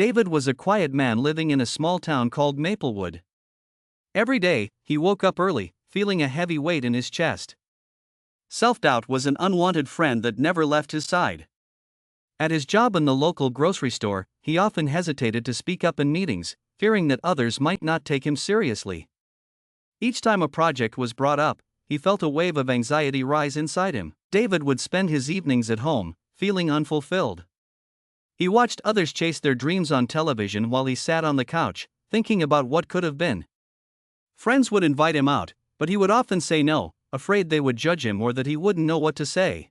David was a quiet man living in a small town called Maplewood. Every day, he woke up early, feeling a heavy weight in his chest. Self-doubt was an unwanted friend that never left his side. At his job in the local grocery store, he often hesitated to speak up in meetings, fearing that others might not take him seriously. Each time a project was brought up, he felt a wave of anxiety rise inside him. David would spend his evenings at home, feeling unfulfilled. He watched others chase their dreams on television while he sat on the couch, thinking about what could have been. Friends would invite him out, but he would often say no, afraid they would judge him or that he wouldn't know what to say.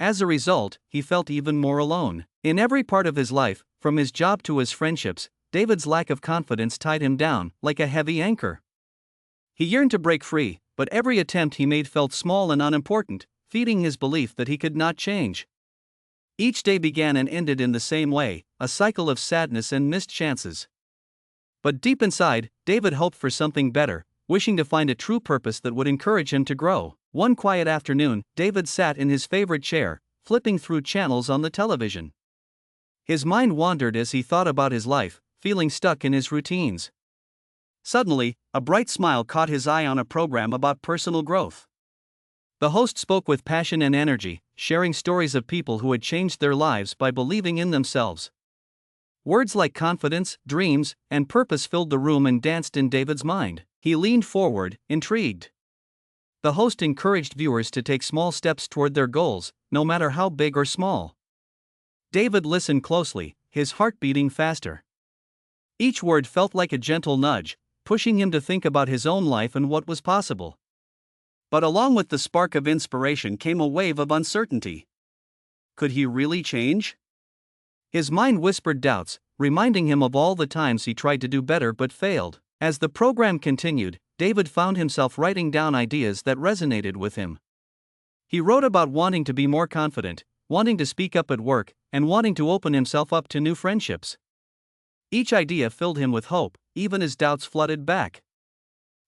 As a result, he felt even more alone. In every part of his life, from his job to his friendships, David's lack of confidence tied him down, like a heavy anchor. He yearned to break free, but every attempt he made felt small and unimportant, feeding his belief that he could not change. Each day began and ended in the same way, a cycle of sadness and missed chances. But deep inside, David hoped for something better, wishing to find a true purpose that would encourage him to grow. One quiet afternoon, David sat in his favorite chair, flipping through channels on the television. His mind wandered as he thought about his life, feeling stuck in his routines. Suddenly, a bright smile caught his eye on a program about personal growth. The host spoke with passion and energy, sharing stories of people who had changed their lives by believing in themselves. Words like confidence, dreams, and purpose filled the room and danced in David's mind. He leaned forward, intrigued. The host encouraged viewers to take small steps toward their goals, no matter how big or small. David listened closely, his heart beating faster. Each word felt like a gentle nudge, pushing him to think about his own life and what was possible. But along with the spark of inspiration came a wave of uncertainty. Could he really change? His mind whispered doubts, reminding him of all the times he tried to do better but failed. As the program continued, David found himself writing down ideas that resonated with him. He wrote about wanting to be more confident, wanting to speak up at work, and wanting to open himself up to new friendships. Each idea filled him with hope, even as doubts flooded back.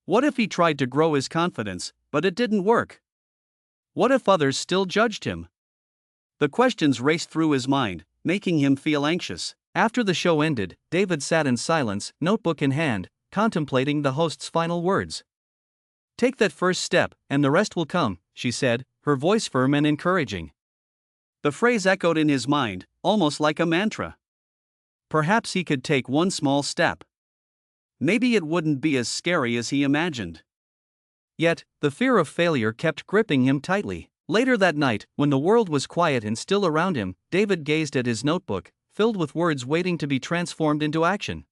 What if he tried to grow his confidence, but it didn't work? What if others still judged him? The questions raced through his mind, making him feel anxious. After the show ended, David sat in silence, notebook in hand, contemplating the host's final words. "Take that first step, and the rest will come," she said, her voice firm and encouraging. The phrase echoed in his mind, almost like a mantra. Perhaps he could take one small step. Maybe it wouldn't be as scary as he imagined. Yet, the fear of failure kept gripping him tightly. Later that night, when the world was quiet and still around him, David gazed at his notebook, filled with words waiting to be transformed into action.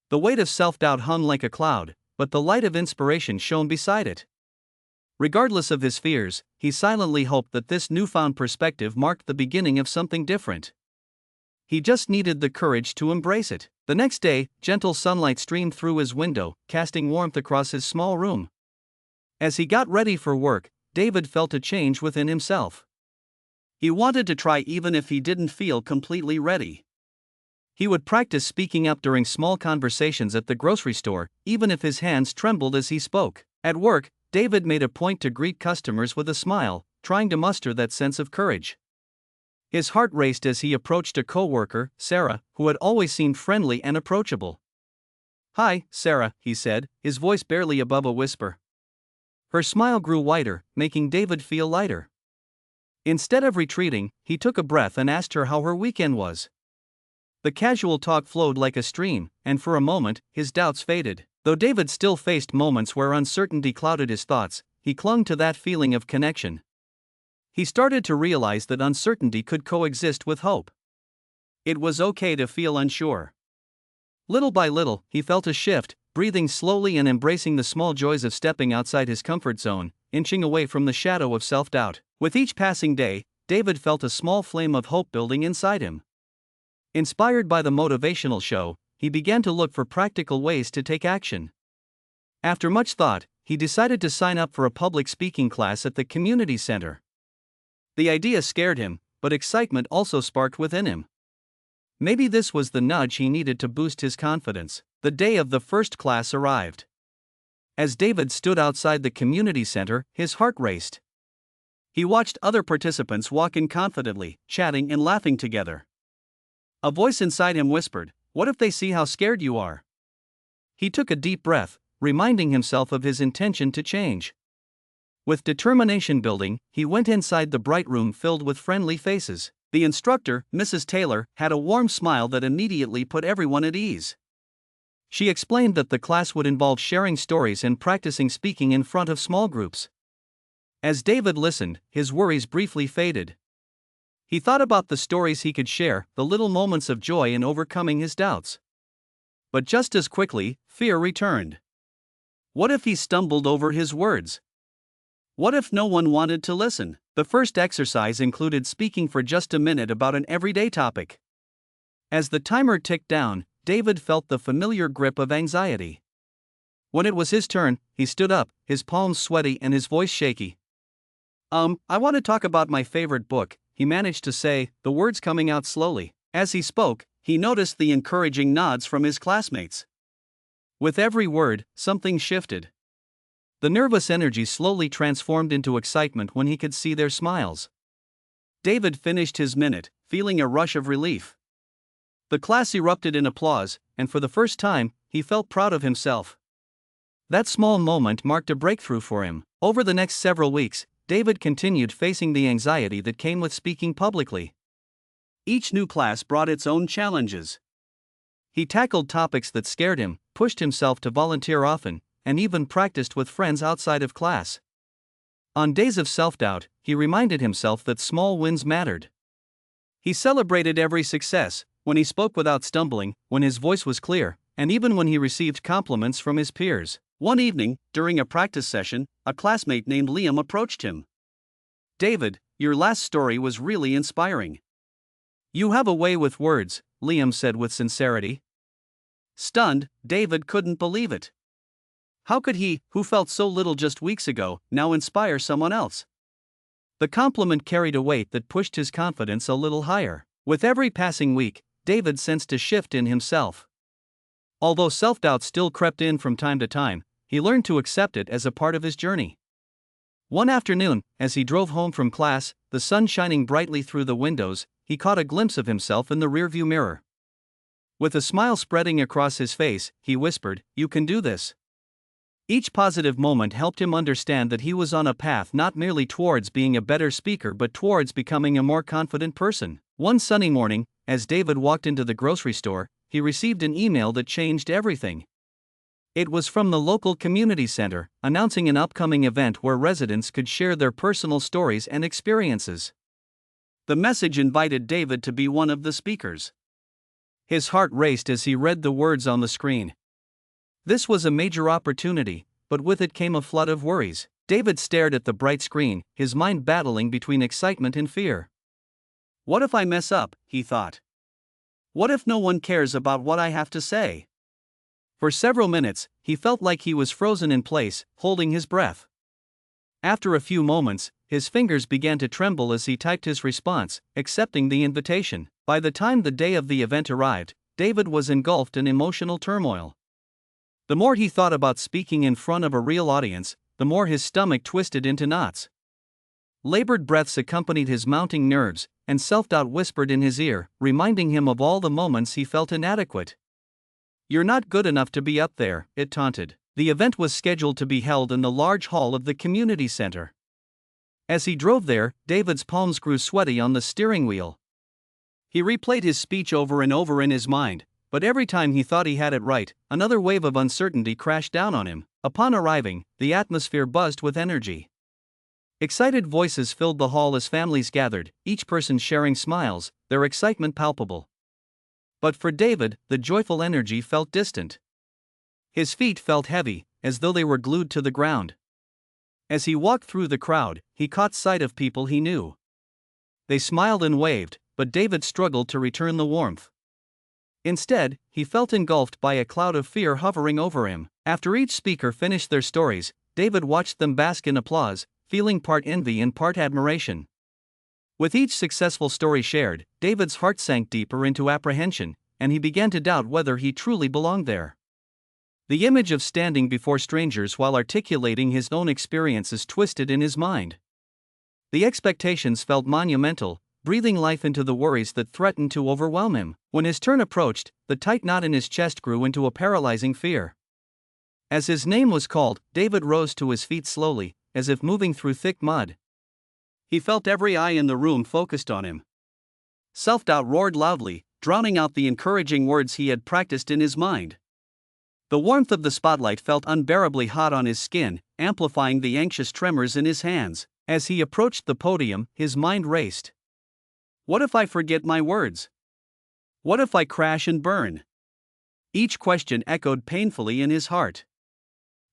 The weight of self-doubt hung like a cloud, but the light of inspiration shone beside it. Regardless of his fears, he silently hoped that this newfound perspective marked the beginning of something different. He just needed the courage to embrace it. The next day, gentle sunlight streamed through his window, casting warmth across his small room. As he got ready for work, David felt a change within himself. He wanted to try even if he didn't feel completely ready. He would practice speaking up during small conversations at the grocery store, even if his hands trembled as he spoke. At work, David made a point to greet customers with a smile, trying to muster that sense of courage. His heart raced as he approached a coworker, Sarah, who had always seemed friendly and approachable. "Hi, Sarah," he said, his voice barely above a whisper. Her smile grew wider, making David feel lighter. Instead of retreating, he took a breath and asked her how her weekend was. The casual talk flowed like a stream, and for a moment, his doubts faded. Though David still faced moments where uncertainty clouded his thoughts, he clung to that feeling of connection. He started to realize that uncertainty could coexist with hope. It was okay to feel unsure. Little by little, he felt a shift, breathing slowly and embracing the small joys of stepping outside his comfort zone, inching away from the shadow of self-doubt. With each passing day, David felt a small flame of hope building inside him. Inspired by the motivational show, he began to look for practical ways to take action. After much thought, he decided to sign up for a public speaking class at the community center. The idea scared him, but excitement also sparked within him. Maybe this was the nudge he needed to boost his confidence. The day of the first class arrived. As David stood outside the community center, his heart raced. He watched other participants walk in confidently, chatting and laughing together. A voice inside him whispered, "What if they see how scared you are?" He took a deep breath, reminding himself of his intention to change. With determination building, he went inside the bright room filled with friendly faces. The instructor, Mrs. Taylor, had a warm smile that immediately put everyone at ease. She explained that the class would involve sharing stories and practicing speaking in front of small groups. As David listened, his worries briefly faded. He thought about the stories he could share, the little moments of joy in overcoming his doubts. But just as quickly, fear returned. What if he stumbled over his words? What if no one wanted to listen? The first exercise included speaking for just a minute about an everyday topic. As the timer ticked down, David felt the familiar grip of anxiety. When it was his turn, he stood up, his palms sweaty and his voice shaky. I want to talk about my favorite book," he managed to say, the words coming out slowly. As he spoke, he noticed the encouraging nods from his classmates. With every word, something shifted. The nervous energy slowly transformed into excitement when he could see their smiles. David finished his minute, feeling a rush of relief. The class erupted in applause, and for the first time, he felt proud of himself. That small moment marked a breakthrough for him. Over the next several weeks, David continued facing the anxiety that came with speaking publicly. Each new class brought its own challenges. He tackled topics that scared him, pushed himself to volunteer often, and even practiced with friends outside of class. On days of self-doubt, he reminded himself that small wins mattered. He celebrated every success, when he spoke without stumbling, when his voice was clear, and even when he received compliments from his peers. One evening, during a practice session, a classmate named Liam approached him. "David, your last story was really inspiring." "You have a way with words," Liam said with sincerity. Stunned, David couldn't believe it. How could he, who felt so little just weeks ago, now inspire someone else? The compliment carried a weight that pushed his confidence a little higher. With every passing week, David sensed a shift in himself. Although self-doubt still crept in from time to time, he learned to accept it as a part of his journey. One afternoon, as he drove home from class, the sun shining brightly through the windows, he caught a glimpse of himself in the rearview mirror. With a smile spreading across his face, he whispered, "You can do this." Each positive moment helped him understand that he was on a path not merely towards being a better speaker but towards becoming a more confident person. One sunny morning, as David walked into the grocery store, he received an email that changed everything. It was from the local community center, announcing an upcoming event where residents could share their personal stories and experiences. The message invited David to be one of the speakers. His heart raced as he read the words on the screen. This was a major opportunity, but with it came a flood of worries. David stared at the bright screen, his mind battling between excitement and fear. "What if I mess up?" he thought. "What if no one cares about what I have to say?" For several minutes, he felt like he was frozen in place, holding his breath. After a few moments, his fingers began to tremble as he typed his response, accepting the invitation. By the time the day of the event arrived, David was engulfed in emotional turmoil. The more he thought about speaking in front of a real audience, the more his stomach twisted into knots. Labored breaths accompanied his mounting nerves, and self-doubt whispered in his ear, reminding him of all the moments he felt inadequate. "You're not good enough to be up there," it taunted. The event was scheduled to be held in the large hall of the community center. As he drove there, David's palms grew sweaty on the steering wheel. He replayed his speech over and over in his mind, but every time he thought he had it right, another wave of uncertainty crashed down on him. Upon arriving, the atmosphere buzzed with energy. Excited voices filled the hall as families gathered, each person sharing smiles, their excitement palpable. But for David, the joyful energy felt distant. His feet felt heavy, as though they were glued to the ground. As he walked through the crowd, he caught sight of people he knew. They smiled and waved, but David struggled to return the warmth. Instead, he felt engulfed by a cloud of fear hovering over him. After each speaker finished their stories, David watched them bask in applause, feeling part envy and part admiration. With each successful story shared, David's heart sank deeper into apprehension, and he began to doubt whether he truly belonged there. The image of standing before strangers while articulating his own experiences twisted in his mind. The expectations felt monumental, breathing life into the worries that threatened to overwhelm him. When his turn approached, the tight knot in his chest grew into a paralyzing fear. As his name was called, David rose to his feet slowly, as if moving through thick mud. He felt every eye in the room focused on him. Self-doubt roared loudly, drowning out the encouraging words he had practiced in his mind. The warmth of the spotlight felt unbearably hot on his skin, amplifying the anxious tremors in his hands. As he approached the podium, his mind raced. What if I forget my words? What if I crash and burn? Each question echoed painfully in his heart.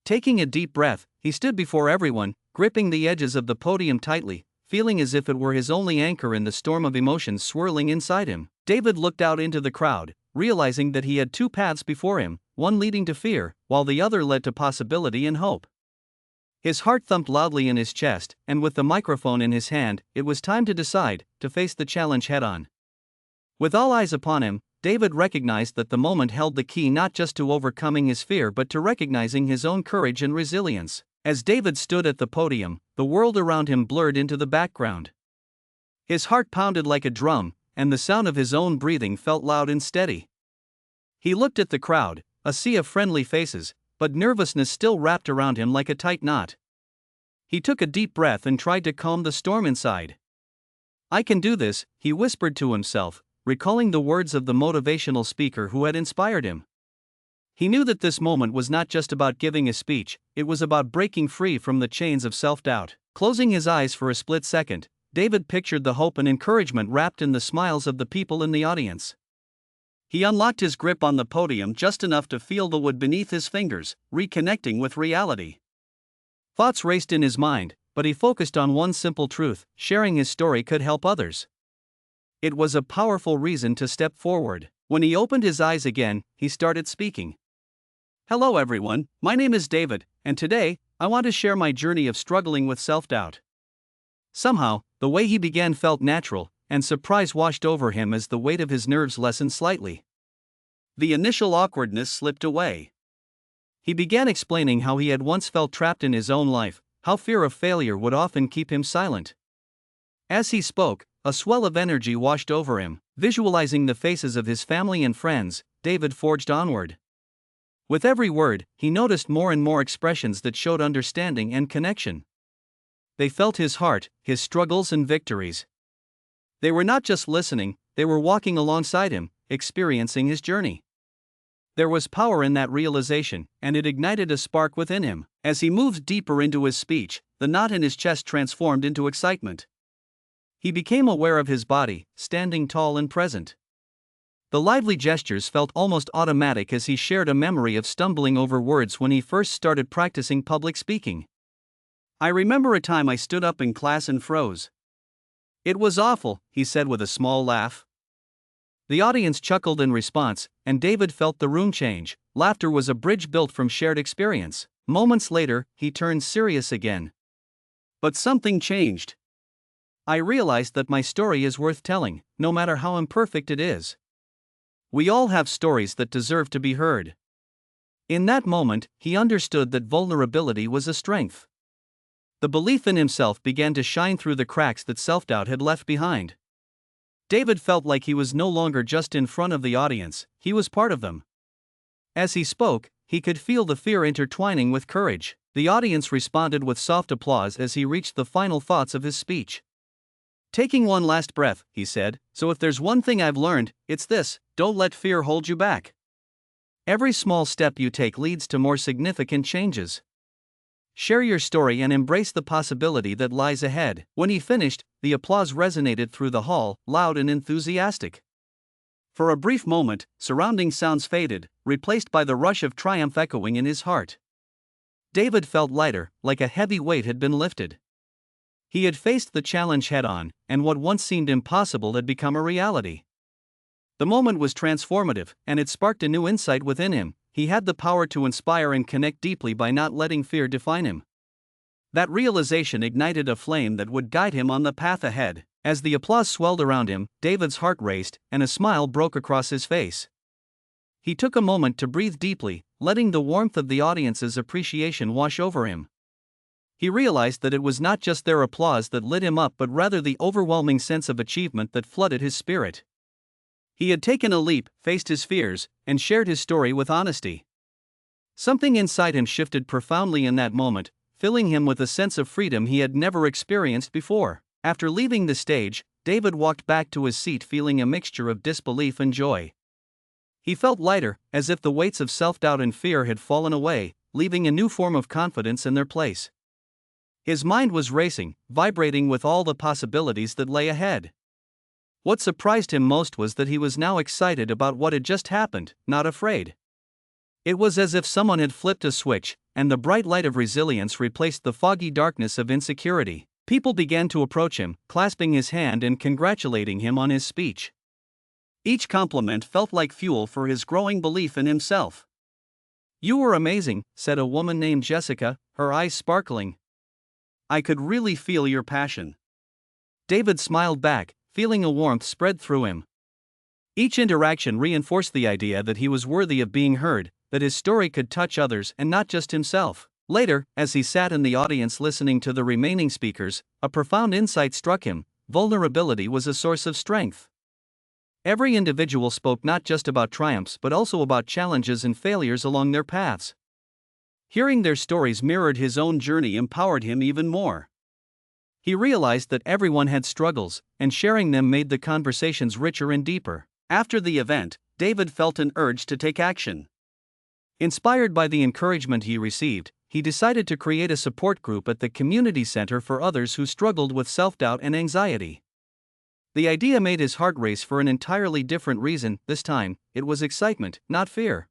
Taking a deep breath, he stood before everyone, gripping the edges of the podium tightly, feeling as if it were his only anchor in the storm of emotions swirling inside him. David looked out into the crowd, realizing that he had two paths before him, one leading to fear, while the other led to possibility and hope. His heart thumped loudly in his chest, and with the microphone in his hand, it was time to decide, to face the challenge head-on. With all eyes upon him, David recognized that the moment held the key not just to overcoming his fear but to recognizing his own courage and resilience. As David stood at the podium, the world around him blurred into the background. His heart pounded like a drum, and the sound of his own breathing felt loud and steady. He looked at the crowd, a sea of friendly faces, but nervousness still wrapped around him like a tight knot. He took a deep breath and tried to calm the storm inside. I can do this, he whispered to himself, recalling the words of the motivational speaker who had inspired him. He knew that this moment was not just about giving a speech, it was about breaking free from the chains of self-doubt. Closing his eyes for a split second, David pictured the hope and encouragement wrapped in the smiles of the people in the audience. He unlocked his grip on the podium just enough to feel the wood beneath his fingers, reconnecting with reality. Thoughts raced in his mind, but he focused on one simple truth: sharing his story could help others. It was a powerful reason to step forward. When he opened his eyes again, he started speaking. Hello everyone, my name is David, and today, I want to share my journey of struggling with self-doubt. Somehow, the way he began felt natural, and surprise washed over him as the weight of his nerves lessened slightly. The initial awkwardness slipped away. He began explaining how he had once felt trapped in his own life, how fear of failure would often keep him silent. As he spoke, a swell of energy washed over him. Visualizing the faces of his family and friends, David forged onward. With every word, he noticed more and more expressions that showed understanding and connection. They felt his heart, his struggles and victories. They were not just listening, they were walking alongside him, experiencing his journey. There was power in that realization, and it ignited a spark within him. As he moved deeper into his speech, the knot in his chest transformed into excitement. He became aware of his body, standing tall and present. The lively gestures felt almost automatic as he shared a memory of stumbling over words when he first started practicing public speaking. I remember a time I stood up in class and froze. It was awful, he said with a small laugh. The audience chuckled in response, and David felt the room change. Laughter was a bridge built from shared experience. Moments later, he turned serious again. But something changed. I realized that my story is worth telling, no matter how imperfect it is. We all have stories that deserve to be heard. In that moment, he understood that vulnerability was a strength. The belief in himself began to shine through the cracks that self-doubt had left behind. David felt like he was no longer just in front of the audience, he was part of them. As he spoke, he could feel the fear intertwining with courage. The audience responded with soft applause as he reached the final thoughts of his speech. Taking one last breath, he said, so if there's one thing I've learned, it's this: don't let fear hold you back. Every small step you take leads to more significant changes. Share your story and embrace the possibility that lies ahead. When he finished, the applause resonated through the hall, loud and enthusiastic. For a brief moment, surrounding sounds faded, replaced by the rush of triumph echoing in his heart. David felt lighter, like a heavy weight had been lifted. He had faced the challenge head-on, and what once seemed impossible had become a reality. The moment was transformative, and it sparked a new insight within him. He had the power to inspire and connect deeply by not letting fear define him. That realization ignited a flame that would guide him on the path ahead. As the applause swelled around him, David's heart raced, and a smile broke across his face. He took a moment to breathe deeply, letting the warmth of the audience's appreciation wash over him. He realized that it was not just their applause that lit him up but rather the overwhelming sense of achievement that flooded his spirit. He had taken a leap, faced his fears, and shared his story with honesty. Something inside him shifted profoundly in that moment, filling him with a sense of freedom he had never experienced before. After leaving the stage, David walked back to his seat feeling a mixture of disbelief and joy. He felt lighter, as if the weights of self-doubt and fear had fallen away, leaving a new form of confidence in their place. His mind was racing, vibrating with all the possibilities that lay ahead. What surprised him most was that he was now excited about what had just happened, not afraid. It was as if someone had flipped a switch, and the bright light of resilience replaced the foggy darkness of insecurity. People began to approach him, clasping his hand and congratulating him on his speech. Each compliment felt like fuel for his growing belief in himself. "You were amazing," said a woman named Jessica, her eyes sparkling. "I could really feel your passion." David smiled back, feeling a warmth spread through him. Each interaction reinforced the idea that he was worthy of being heard, that his story could touch others and not just himself. Later, as he sat in the audience listening to the remaining speakers, a profound insight struck him: vulnerability was a source of strength. Every individual spoke not just about triumphs but also about challenges and failures along their paths. Hearing their stories mirrored his own journey empowered him even more. He realized that everyone had struggles, and sharing them made the conversations richer and deeper. After the event, David felt an urge to take action. Inspired by the encouragement he received, he decided to create a support group at the community center for others who struggled with self-doubt and anxiety. The idea made his heart race for an entirely different reason. This time, it was excitement, not fear.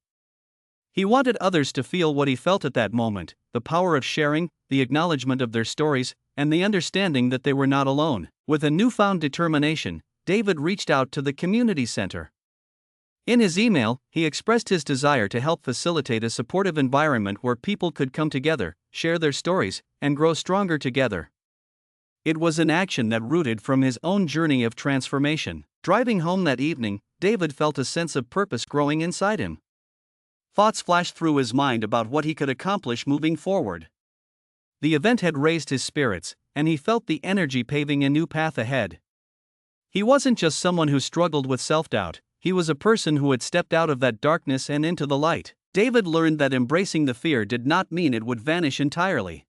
He wanted others to feel what he felt at that moment: the power of sharing, the acknowledgement of their stories, and the understanding that they were not alone. With a newfound determination, David reached out to the community center. In his email, he expressed his desire to help facilitate a supportive environment where people could come together, share their stories, and grow stronger together. It was an action that rooted from his own journey of transformation. Driving home that evening, David felt a sense of purpose growing inside him. Thoughts flashed through his mind about what he could accomplish moving forward. The event had raised his spirits, and he felt the energy paving a new path ahead. He wasn't just someone who struggled with self-doubt, he was a person who had stepped out of that darkness and into the light. David learned that embracing the fear did not mean it would vanish entirely.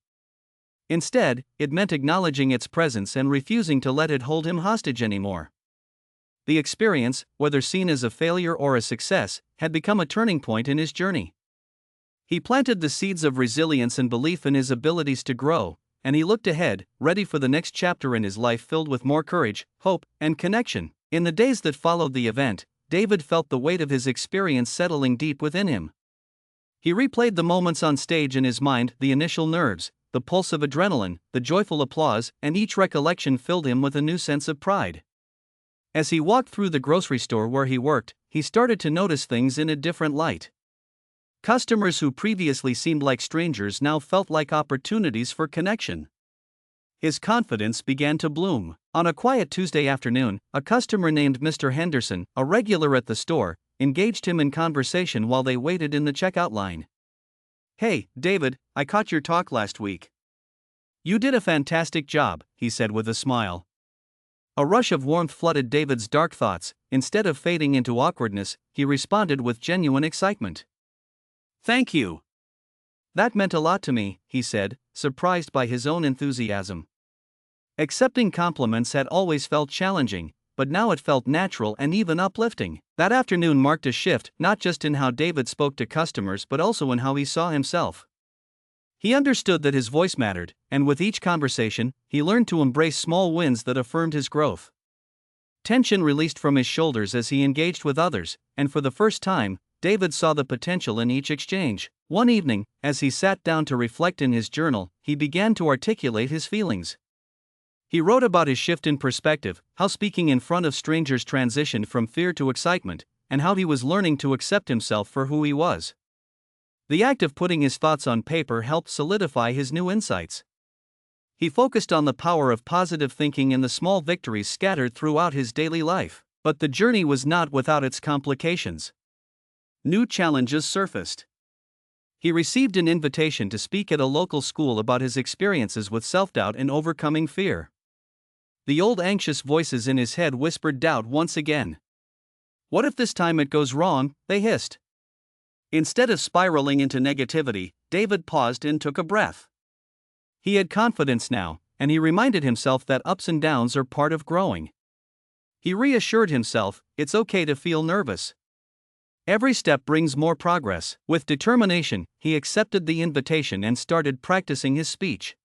Instead, it meant acknowledging its presence and refusing to let it hold him hostage anymore. The experience, whether seen as a failure or a success, had become a turning point in his journey. He planted the seeds of resilience and belief in his abilities to grow, and he looked ahead, ready for the next chapter in his life filled with more courage, hope, and connection. In the days that followed the event, David felt the weight of his experience settling deep within him. He replayed the moments on stage in his mind: the initial nerves, the pulse of adrenaline, the joyful applause, and each recollection filled him with a new sense of pride. As he walked through the grocery store where he worked, he started to notice things in a different light. Customers who previously seemed like strangers now felt like opportunities for connection. His confidence began to bloom. On a quiet Tuesday afternoon, a customer named Mr. Henderson, a regular at the store, engaged him in conversation while they waited in the checkout line. "Hey, David, I caught your talk last week. You did a fantastic job," he said with a smile. A rush of warmth flooded David's dark thoughts. Instead of fading into awkwardness, he responded with genuine excitement. "Thank you. That meant a lot to me," he said, surprised by his own enthusiasm. Accepting compliments had always felt challenging, but now it felt natural and even uplifting. That afternoon marked a shift, not just in how David spoke to customers but also in how he saw himself. He understood that his voice mattered, and with each conversation, he learned to embrace small wins that affirmed his growth. Tension released from his shoulders as he engaged with others, and for the first time, David saw the potential in each exchange. One evening, as he sat down to reflect in his journal, he began to articulate his feelings. He wrote about his shift in perspective, how speaking in front of strangers transitioned from fear to excitement, and how he was learning to accept himself for who he was. The act of putting his thoughts on paper helped solidify his new insights. He focused on the power of positive thinking and the small victories scattered throughout his daily life. But the journey was not without its complications. New challenges surfaced. He received an invitation to speak at a local school about his experiences with self-doubt and overcoming fear. The old anxious voices in his head whispered doubt once again. What if this time it goes wrong? They hissed. Instead of spiraling into negativity, David paused and took a breath. He had confidence now, and he reminded himself that ups and downs are part of growing. He reassured himself, it's okay to feel nervous. Every step brings more progress. With determination, he accepted the invitation and started practicing his speech.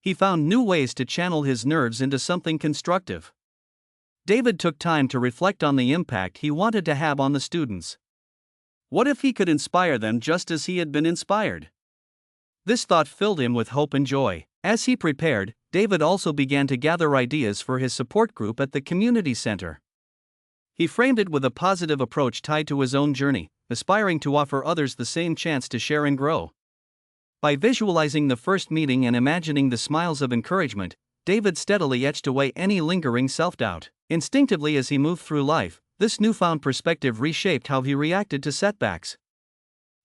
He found new ways to channel his nerves into something constructive. David took time to reflect on the impact he wanted to have on the students. What if he could inspire them just as he had been inspired? This thought filled him with hope and joy. As he prepared, David also began to gather ideas for his support group at the community center. He framed it with a positive approach tied to his own journey, aspiring to offer others the same chance to share and grow. By visualizing the first meeting and imagining the smiles of encouragement, David steadily etched away any lingering self-doubt. Instinctively as he moved through life, this newfound perspective reshaped how he reacted to setbacks.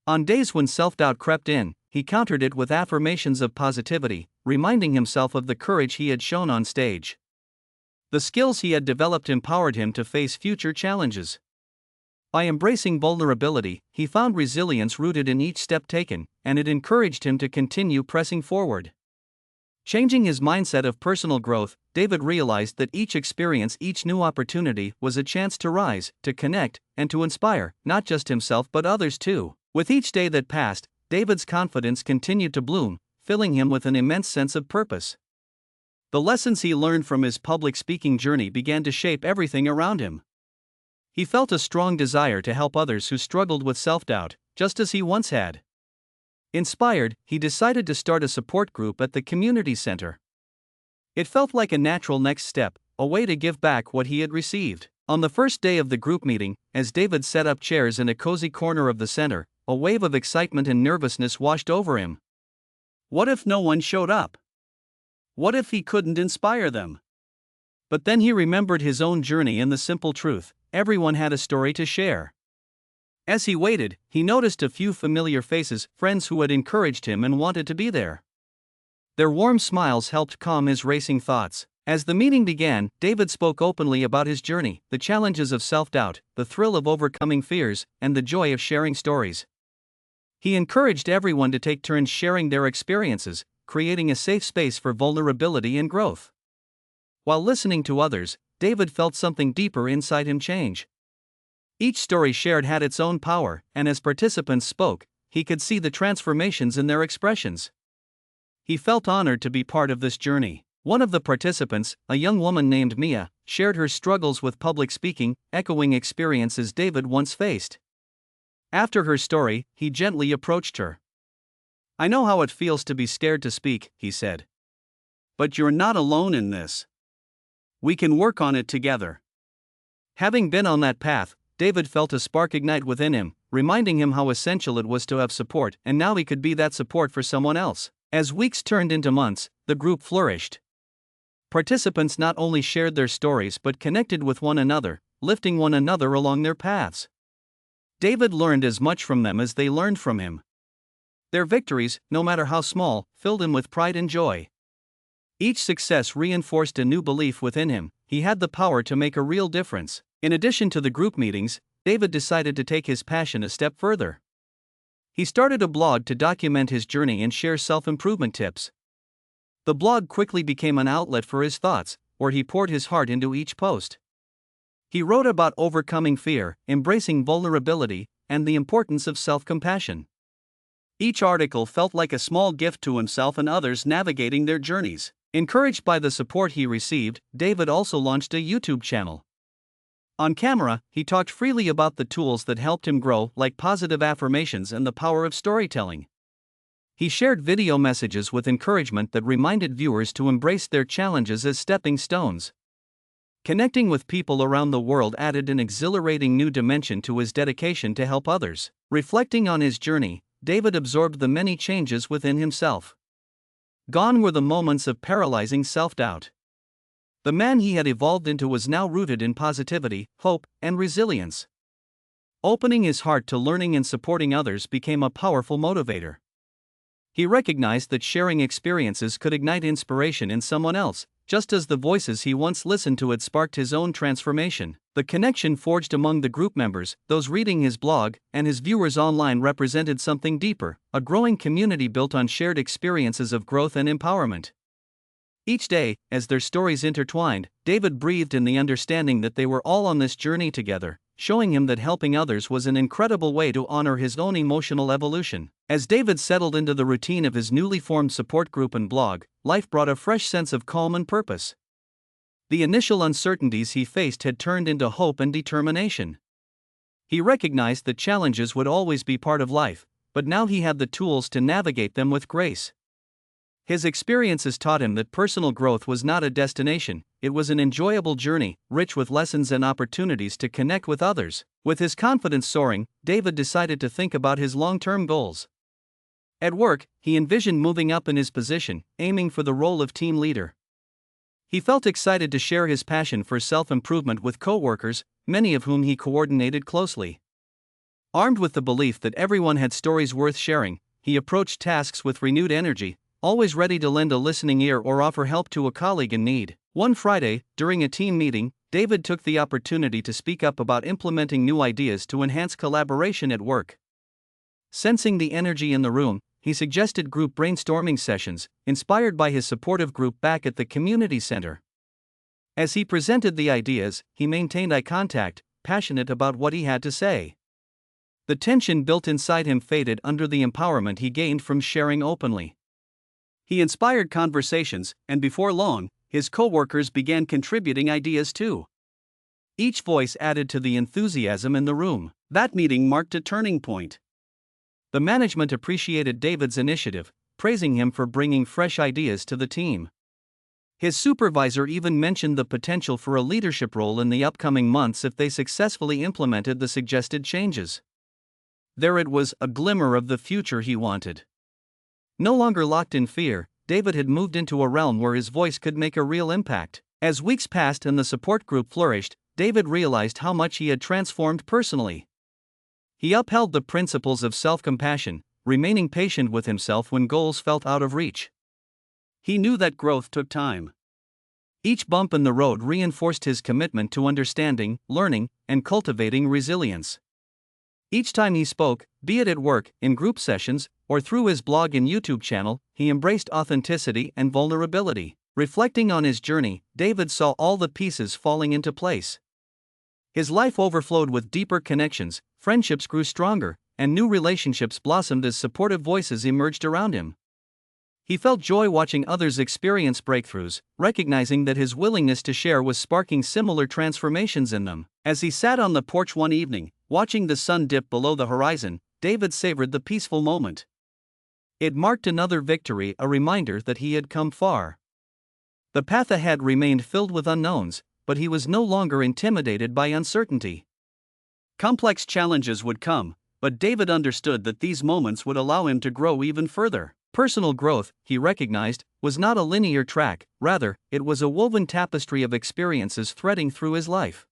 On days when self-doubt crept in, he countered it with affirmations of positivity, reminding himself of the courage he had shown on stage. The skills he had developed empowered him to face future challenges. By embracing vulnerability, he found resilience rooted in each step taken, and it encouraged him to continue pressing forward. Changing his mindset of personal growth, David realized that each experience, each new opportunity, was a chance to rise, to connect, and to inspire, not just himself but others too. With each day that passed, David's confidence continued to bloom, filling him with an immense sense of purpose. The lessons he learned from his public speaking journey began to shape everything around him. He felt a strong desire to help others who struggled with self-doubt, just as he once had. Inspired, he decided to start a support group at the community center. It felt like a natural next step, a way to give back what he had received. On the first day of the group meeting, as David set up chairs in a cozy corner of the center, a wave of excitement and nervousness washed over him. What if no one showed up? What if he couldn't inspire them? But then he remembered his own journey and the simple truth: everyone had a story to share. As he waited, he noticed a few familiar faces, friends who had encouraged him and wanted to be there. Their warm smiles helped calm his racing thoughts. As the meeting began, David spoke openly about his journey, the challenges of self-doubt, the thrill of overcoming fears, and the joy of sharing stories. He encouraged everyone to take turns sharing their experiences, creating a safe space for vulnerability and growth. While listening to others, David felt something deeper inside him change. Each story shared had its own power, and as participants spoke, he could see the transformations in their expressions. He felt honored to be part of this journey. One of the participants, a young woman named Mia, shared her struggles with public speaking, echoing experiences David once faced. After her story, he gently approached her. "I know how it feels to be scared to speak," he said. "But you're not alone in this. We can work on it together." Having been on that path, David felt a spark ignite within him, reminding him how essential it was to have support, and now he could be that support for someone else. As weeks turned into months, the group flourished. Participants not only shared their stories but connected with one another, lifting one another along their paths. David learned as much from them as they learned from him. Their victories, no matter how small, filled him with pride and joy. Each success reinforced a new belief within him: he had the power to make a real difference. In addition to the group meetings, David decided to take his passion a step further. He started a blog to document his journey and share self-improvement tips. The blog quickly became an outlet for his thoughts, where he poured his heart into each post. He wrote about overcoming fear, embracing vulnerability, and the importance of self-compassion. Each article felt like a small gift to himself and others navigating their journeys. Encouraged by the support he received, David also launched a YouTube channel. On camera, he talked freely about the tools that helped him grow, like positive affirmations and the power of storytelling. He shared video messages with encouragement that reminded viewers to embrace their challenges as stepping stones. Connecting with people around the world added an exhilarating new dimension to his dedication to help others. Reflecting on his journey, David absorbed the many changes within himself. Gone were the moments of paralyzing self-doubt. The man he had evolved into was now rooted in positivity, hope, and resilience. Opening his heart to learning and supporting others became a powerful motivator. He recognized that sharing experiences could ignite inspiration in someone else, just as the voices he once listened to had sparked his own transformation. The connection forged among the group members, those reading his blog, and his viewers online represented something deeper, a growing community built on shared experiences of growth and empowerment. Each day, as their stories intertwined, David breathed in the understanding that they were all on this journey together, showing him that helping others was an incredible way to honor his own emotional evolution. As David settled into the routine of his newly formed support group and blog, life brought a fresh sense of calm and purpose. The initial uncertainties he faced had turned into hope and determination. He recognized that challenges would always be part of life, but now he had the tools to navigate them with grace. His experiences taught him that personal growth was not a destination, it was an enjoyable journey, rich with lessons and opportunities to connect with others. With his confidence soaring, David decided to think about his long-term goals. At work, he envisioned moving up in his position, aiming for the role of team leader. He felt excited to share his passion for self-improvement with co-workers, many of whom he coordinated closely. Armed with the belief that everyone had stories worth sharing, he approached tasks with renewed energy, always ready to lend a listening ear or offer help to a colleague in need. One Friday, during a team meeting, David took the opportunity to speak up about implementing new ideas to enhance collaboration at work. Sensing the energy in the room, he suggested group brainstorming sessions, inspired by his supportive group back at the community center. As he presented the ideas, he maintained eye contact, passionate about what he had to say. The tension built inside him faded under the empowerment he gained from sharing openly. He inspired conversations, and before long, his co-workers began contributing ideas too. Each voice added to the enthusiasm in the room. That meeting marked a turning point. The management appreciated David's initiative, praising him for bringing fresh ideas to the team. His supervisor even mentioned the potential for a leadership role in the upcoming months if they successfully implemented the suggested changes. There it was, a glimmer of the future he wanted. No longer locked in fear, David had moved into a realm where his voice could make a real impact. As weeks passed and the support group flourished, David realized how much he had transformed personally. He upheld the principles of self-compassion, remaining patient with himself when goals felt out of reach. He knew that growth took time. Each bump in the road reinforced his commitment to understanding, learning, and cultivating resilience. Each time he spoke, be it at work, in group sessions, or through his blog and YouTube channel, he embraced authenticity and vulnerability. Reflecting on his journey, David saw all the pieces falling into place. His life overflowed with deeper connections, friendships grew stronger, and new relationships blossomed as supportive voices emerged around him. He felt joy watching others experience breakthroughs, recognizing that his willingness to share was sparking similar transformations in them. As he sat on the porch one evening, watching the sun dip below the horizon, David savored the peaceful moment. It marked another victory, a reminder that he had come far. The path ahead remained filled with unknowns, but he was no longer intimidated by uncertainty. Complex challenges would come, but David understood that these moments would allow him to grow even further. Personal growth, he recognized, was not a linear track, rather, it was a woven tapestry of experiences threading through his life.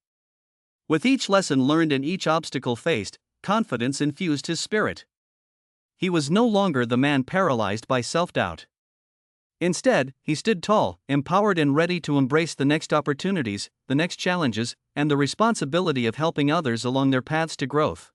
With each lesson learned and each obstacle faced, confidence infused his spirit. He was no longer the man paralyzed by self-doubt. Instead, he stood tall, empowered and ready to embrace the next opportunities, the next challenges, and the responsibility of helping others along their paths to growth.